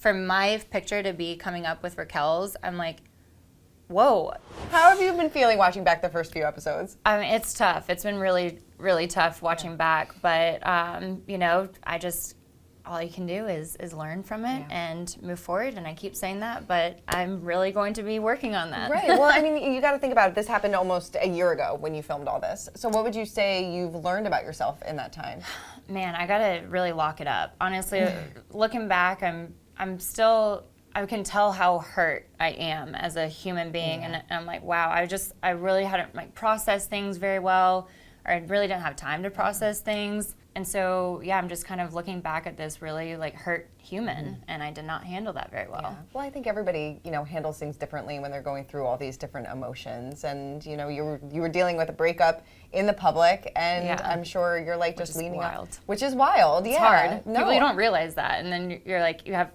For my picture to be coming up with Raquel's, I'm like, whoa. How have you been feeling watching back the first few episodes? I mean, it's tough. It's been really, really tough watching back. But, all you can do is learn from it and move forward. And I keep saying that, but I'm really going to be working on that. Right. Well, I mean, you got to think about it. This happened almost a year ago when you filmed all this. So what would you say you've learned about yourself in that time? Man, I got to really lock it up. Honestly, looking back, I can tell how hurt I am as a human being, and I'm like, wow, I really hadn't processed things very well, or I really didn't have time to process things, and so I'm just kind of looking back at this really hurt human, and I did not handle that very well. Yeah. Well, I think everybody handles things differently when they're going through all these different emotions, and you were dealing with a breakup in the public, and I'm sure you're just leaning wild. Which is wild. It's hard. No, you don't realize that, and then you're you have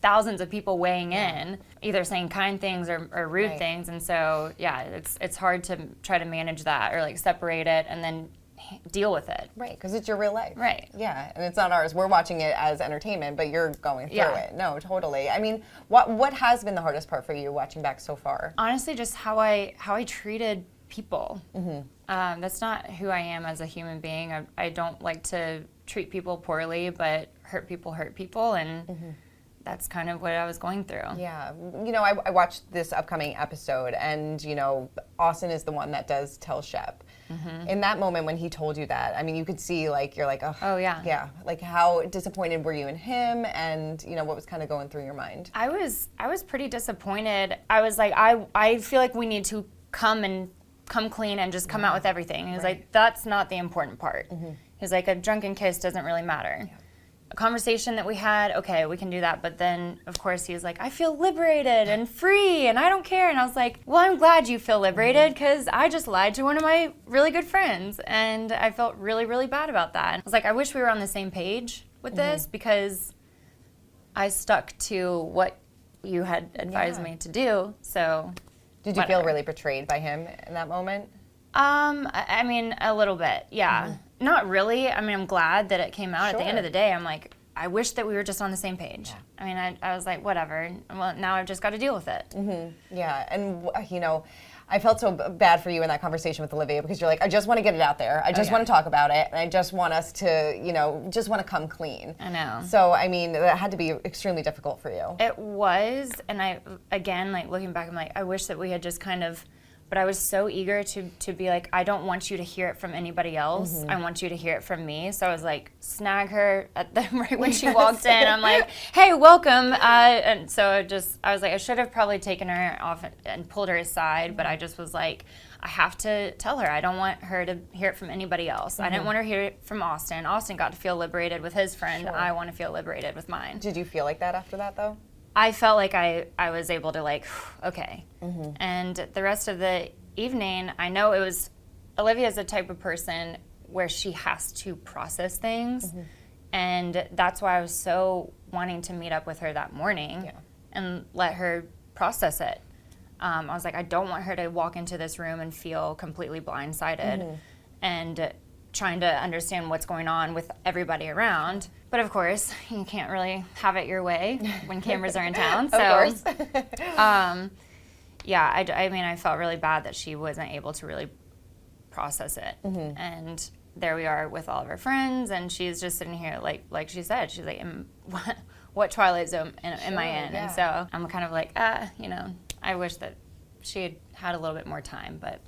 thousands of people weighing in, either saying kind things or rude things, and so it's hard to try to manage that or separate it and then deal with it. Right, because it's your real life. Right. Yeah, and it's not ours. We're watching it as entertainment, but you're going through it. No, totally. I mean, what has been the hardest part for you watching back so far? Honestly, just how I treated people. That's not who I am as a human being. I don't like to treat people poorly, but hurt people, and that's kind of what I was going through. Yeah. I watched this upcoming episode, and, Austin is the one that does tell Shep. In that moment when he told you that, I mean, you could see, you're like, oh, yeah. Yeah. How disappointed were you in him, and, what was kind of going through your mind? I was pretty disappointed. I was like, I feel like we need to come clean and just come out with everything. He was like, that's not the important part. He's like, a drunken kiss doesn't really matter. Yeah. A conversation that we had, okay, we can do that. But then, of course, he was like, I feel liberated and free, and I don't care. And I was like, well, I'm glad you feel liberated, because I just lied to one of my really good friends, and I felt really, really bad about that. I was like, I wish we were on the same page with this, because I stuck to what you had advised me to do. So, did you feel really betrayed by him in that moment? I mean, a little bit, yeah. Not really. I mean, I'm glad that it came out. At the end of the day, I'm like, I wish that we were just on the same page. Yeah. I mean, I was like, whatever. Well, now I've just got to deal with it. Yeah, and I felt so bad for you in that conversation with Olivia, because you're like, I just want to get it out there. I just want to talk about it, and I just want us to, just want to come clean. I know. So, I mean, that had to be extremely difficult for you. It was, and again, looking back, I'm like, I wish that we had just kind of, but I was so eager to be like, I don't want you to hear it from anybody else. I want you to hear it from me. So I was like, snag her right when she walked in. I'm like, hey, welcome. And so I was like, I should have probably taken her off and pulled her aside, but I just was like, I have to tell her. I don't want her to hear it from anybody else. I didn't want her to hear it from Austin. Austin got to feel liberated with his friend. I want to feel liberated with mine. Did you feel like that after that, though? I felt like I was able to okay. And the rest of the evening, I know Olivia's the type of person where she has to process things. And that's why I was so wanting to meet up with her that morning and let her process it. I was like, I don't want her to walk into this room and feel completely blindsided and trying to understand what's going on with everybody around. But of course, you can't really have it your way when cameras are in town. So, of course. I mean, I felt really bad that she wasn't able to really process it. And there we are with all of her friends, and she's just sitting here, like she said, she's like, what Twilight Zone am I in? And so I'm kind of like, I wish that she had a little bit more time. But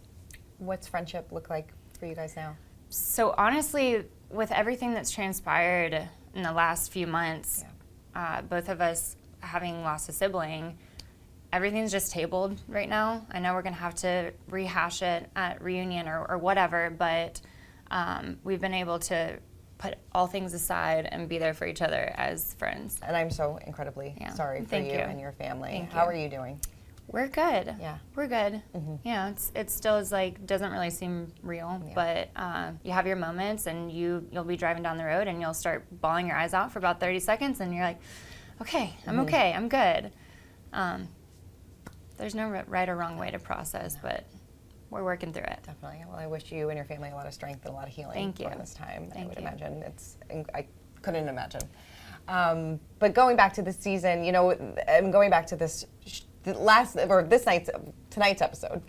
what's friendship look like for you guys now? So honestly, with everything that's transpired in the last few months, both of us having lost a sibling, everything's just tabled right now. I know we're going to have to rehash it at reunion or whatever, but we've been able to put all things aside and be there for each other as friends. And I'm so incredibly sorry for you and your family. How are you doing? We're good. Yeah. We're good. Yeah, it still is doesn't really seem real, but you have your moments, and you'll be driving down the road and you'll start bawling your eyes out for about 30 seconds, and you're like, okay, I'm good. There's no right or wrong way to process, but we're working through it. Definitely. Well, I wish you and your family a lot of strength and a lot of healing during this time. I would imagine I couldn't imagine. But going back to the season, you know, and going back to this tonight's episode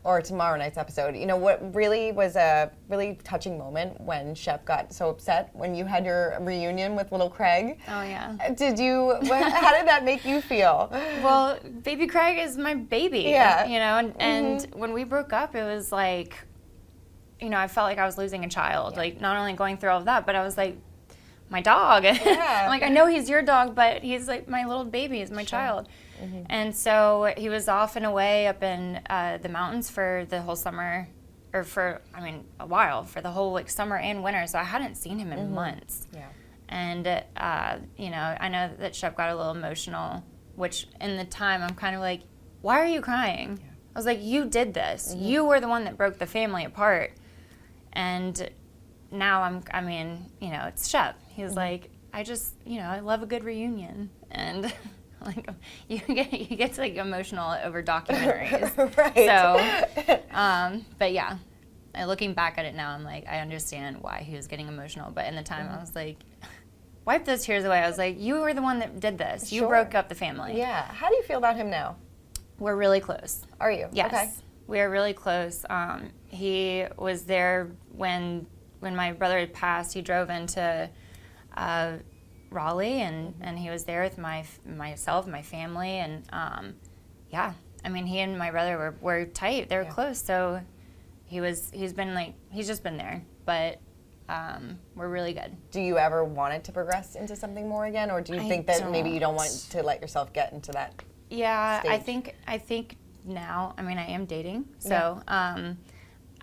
or tomorrow night's episode, you know, what really was a really touching moment when Shep got so upset when you had your reunion with little Craig. Oh, yeah. How did that make you feel? Well, baby Craig is my baby. Yeah. You know, and when we broke up, it was like, you know, I felt like I was losing a child. Yeah. Like, not only going through all of that, but I was like, my dog. Yeah. I'm like, I know he's your dog, but he's like my little baby, he's my child. Mm-hmm. And so he was off and away up in the mountains for the whole summer, or a while, for the whole like summer and winter. So I hadn't seen him in months. Yeah. And, you know, I know that Shep got a little emotional, which in the time I'm kind of like, why are you crying? Yeah. I was like, you did this. Mm-hmm. You were the one that broke the family apart. And now I mean, you know, it's Shep. He's like, I just, you know, I love a good reunion. And like, you get like emotional over documentaries. Right. So, but yeah, looking back at it now, I'm like, I understand why he was getting emotional. But in the time, I was like, wipe those tears away. I was like, you were the one that did this. You broke up the family. Yeah. How do you feel about him now? We're really close. Are you? Yes. Okay. We are really close. He was there when my brother had passed. He drove into Raleigh, and he was there with myself, my family, and yeah. I mean, he and my brother were tight. They were close. So he's just been there, but we're really good. Do you ever want it to progress into something more again, or do you think that maybe you don't want to let yourself get into that? Yeah, stage? I think now. I mean, I am dating, so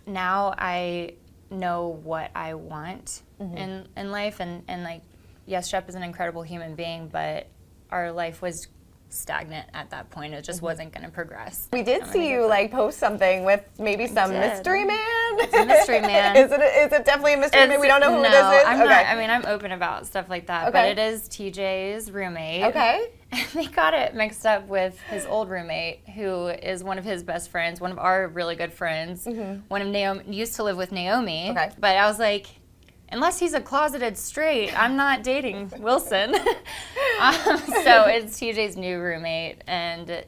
now I know what I want in life, and like, yes, Shep is an incredible human being, but our life was stagnant at that point. It just wasn't going to progress. We did see you like post something with maybe some mystery man. It's a mystery man. Is it definitely a mystery man? We don't know who this is? I'm not. I mean, I'm open about stuff like that, but it is TJ's roommate. Okay. And they got it mixed up with his old roommate, who is one of his best friends, one of our really good friends. One of Naomi used to live with Naomi. Okay. But I was like, unless he's a closeted straight, I'm not dating Wilson. So it's TJ's new roommate, and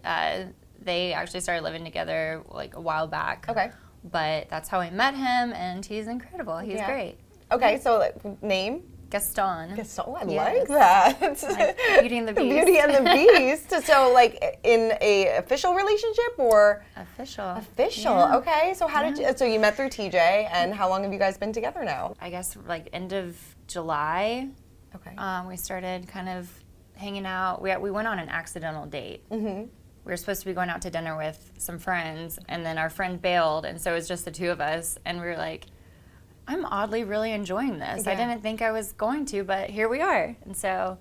they actually started living together like a while back. Okay. But that's how I met him, and he's incredible. He's great. Okay, so name? Gaston. Gaston, I like that. Like Beauty and the Beast. Beauty and the Beast. So like in a official relationship or? Official. Official, okay. So how so you met through TJ, and how long have you guys been together now? I guess like end of July. Okay. We started kind of hanging out. We went on an accidental date. We were supposed to be going out to dinner with some friends, and then our friend bailed, and so it was just the two of us, and we were like, I'm oddly really enjoying this. I didn't think I was going to, but here we are. And so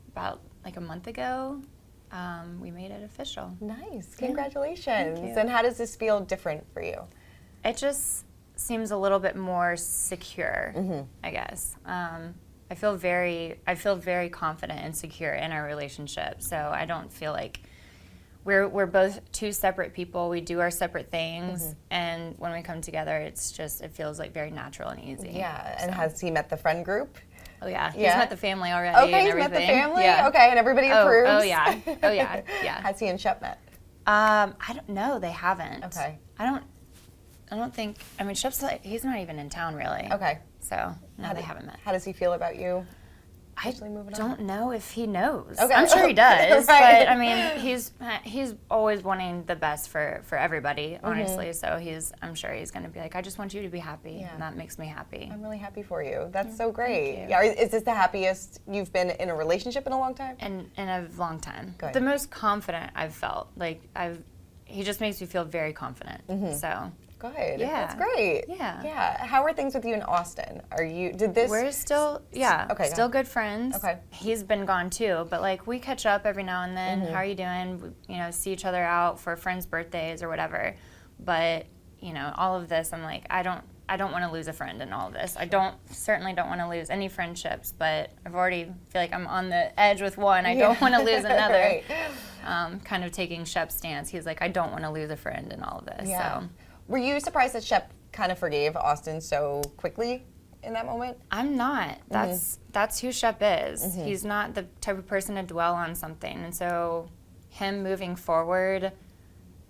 about like a month ago, we made it official. Nice. Congratulations. Thank you. And how does this feel different for you? It just seems a little bit more secure, I guess. I feel very confident and secure in our relationship. So I don't feel like we're both two separate people. We do our separate things, and when we come together, it feels like very natural and easy. Yeah, and has he met the friend group? Oh yeah, he's met the family already. Okay, and he's everything. met the family. Yeah. Okay, and everybody approves. Oh yeah, yeah. Has he and Shep met? I don't know. They haven't. Okay. I don't think. I mean, Shep's he's not even in town really. Okay. So no, they haven't met. How does he feel about you? I don't know if he knows. Okay. I'm sure he does, but I mean, he's always wanting the best for everybody, honestly. So I'm sure he's going to be like, I just want you to be happy, and that makes me happy. I'm really happy for you. That's so great. Yeah, is this the happiest you've been in a relationship in a long time? In a long time. Good. The most confident I've felt. Like he just makes me feel very confident. So. Good. Yeah. That's great. Yeah. Yeah. How are things with you in Austin? We're still, still good friends. Okay. He's been gone too, but like we catch up every now and then. How are you doing? We, see each other out for friends' birthdays or whatever. But, all of this, I'm like, I don't want to lose a friend in all of this. I certainly don't want to lose any friendships, but I've already feel like I'm on the edge with one. I don't want to lose another. Right. Kind of taking Shep's stance. He's like, I don't want to lose a friend in all of this. Yeah. So. Were you surprised that Shep kind of forgave Austin so quickly? in that moment? I'm not. That's who Shep is. He's not the type of person to dwell on something. And so him moving forward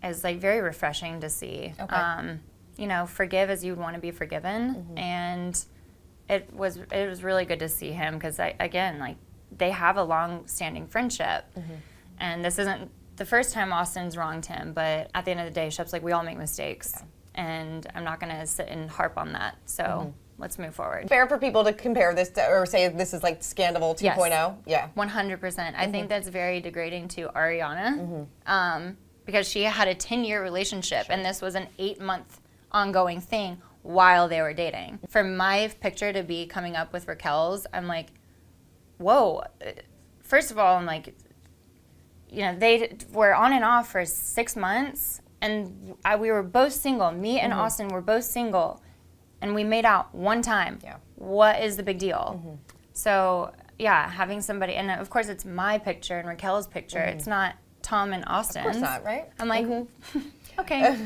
is like very refreshing to see. Okay. You know, forgive as you would want to be forgiven. And it was really good to see him because, again, like, they have a long-standing friendship. And this isn't the first time Austin's wronged him, but at the end of the day, Shep's like, we all make mistakes. Yeah. And I'm not going to sit and harp on that. So let's move forward. Fair for people to compare this to, or say this is like Scandal 2.0? Yes. Yeah. 100%. I think that's very degrading to Ariana because she had a 10-year relationship, and this was an 8-month ongoing thing while they were dating. For my picture to be coming up with Raquel's, I'm like, whoa. First of all, I'm like, you know, they were on and off for 6 months, and we were both single. Me and Austin were both single, and we made out one time. Yeah. What is the big deal? So, yeah, having somebody, and of course it's my picture and Raquel's picture. It's not Tom and Austin's. Of course not, right? I'm like, okay.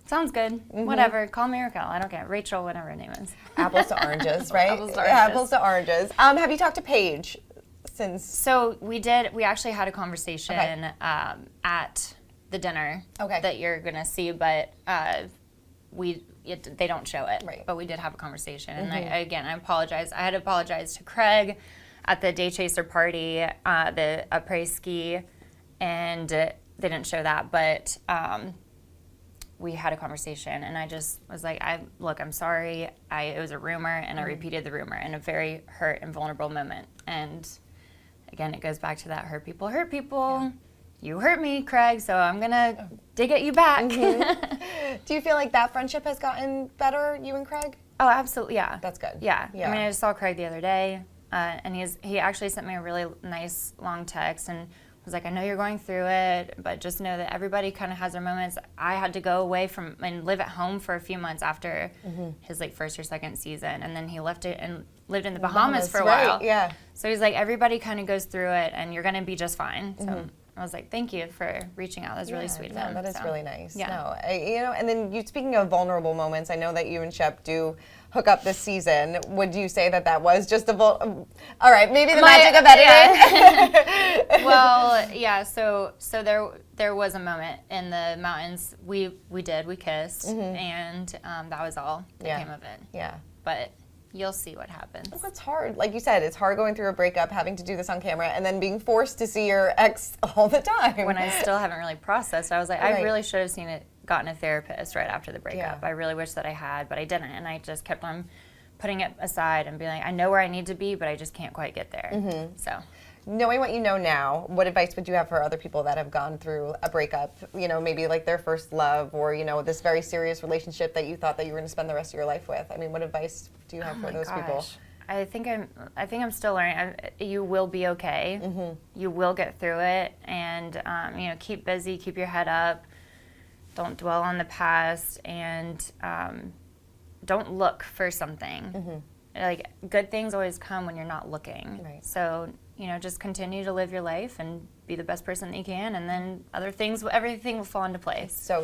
Sounds good. Whatever. Call me Raquel. I don't care. Rachel, whatever her name is. Apples to oranges, right? Apples to oranges. Apples to oranges. Have you talked to Paige since? So we did. We actually had a conversation at the dinner that you're going to see, but they don't show it. Right. But we did have a conversation. And I apologize. I had apologized to Craig at the Day Chaser party, the après-ski, and they didn't show that. But we had a conversation, and I just was like, I'm sorry. It was a rumor, and I repeated the rumor in a very hurt and vulnerable moment. And again, it goes back to that hurt people. Yeah. You hurt me, Craig, so I'm going to dig at you back. Do you feel like that friendship has gotten better, you and Craig? Oh, absolutely, yeah. That's good. Yeah. I mean, I just saw Craig the other day, and he actually sent me a really nice long text and was like, I know you're going through it, but just know that everybody kind of has their moments. I had to go away from and live at home for a few months after his like first or second season, and then he left it and lived in the Bahamas for a while. Yeah. So he's like, everybody kind of goes through it, and you're gonna be just fine. So I was like, thank you for reaching out. That's really sweet of him. That is really nice. Yeah. No, and then speaking of vulnerable moments, I know that you and Shep do hook up this season. Would you say that was just all right, maybe the magic of editing. Yeah. Well, yeah, so there was a moment in the mountains. We kissed, and that was all that came of it. Yeah. But you'll see what happens. Well, it's hard. Like you said, it's hard going through a breakup, having to do this on camera, and then being forced to see your ex all the time. When I still haven't really processed, I was like, I really should have gotten a therapist right after the breakup. I really wish that I had, but I didn't, and I just kept on putting it aside and being like, I know where I need to be, but I just can't quite get there. So, knowing what you know now, what advice would you have for other people that have gone through a breakup? You know, maybe like their first love, or this very serious relationship that you thought that you were going to spend the rest of your life with. I mean, what advice do you have for those people? I think I'm still learning. You will be okay. You will get through it, and keep busy, keep your head up. Don't dwell on the past, and don't look for something. Like, good things always come when you're not looking. Right. So, just continue to live your life and be the best person that you can, and then everything will fall into place. So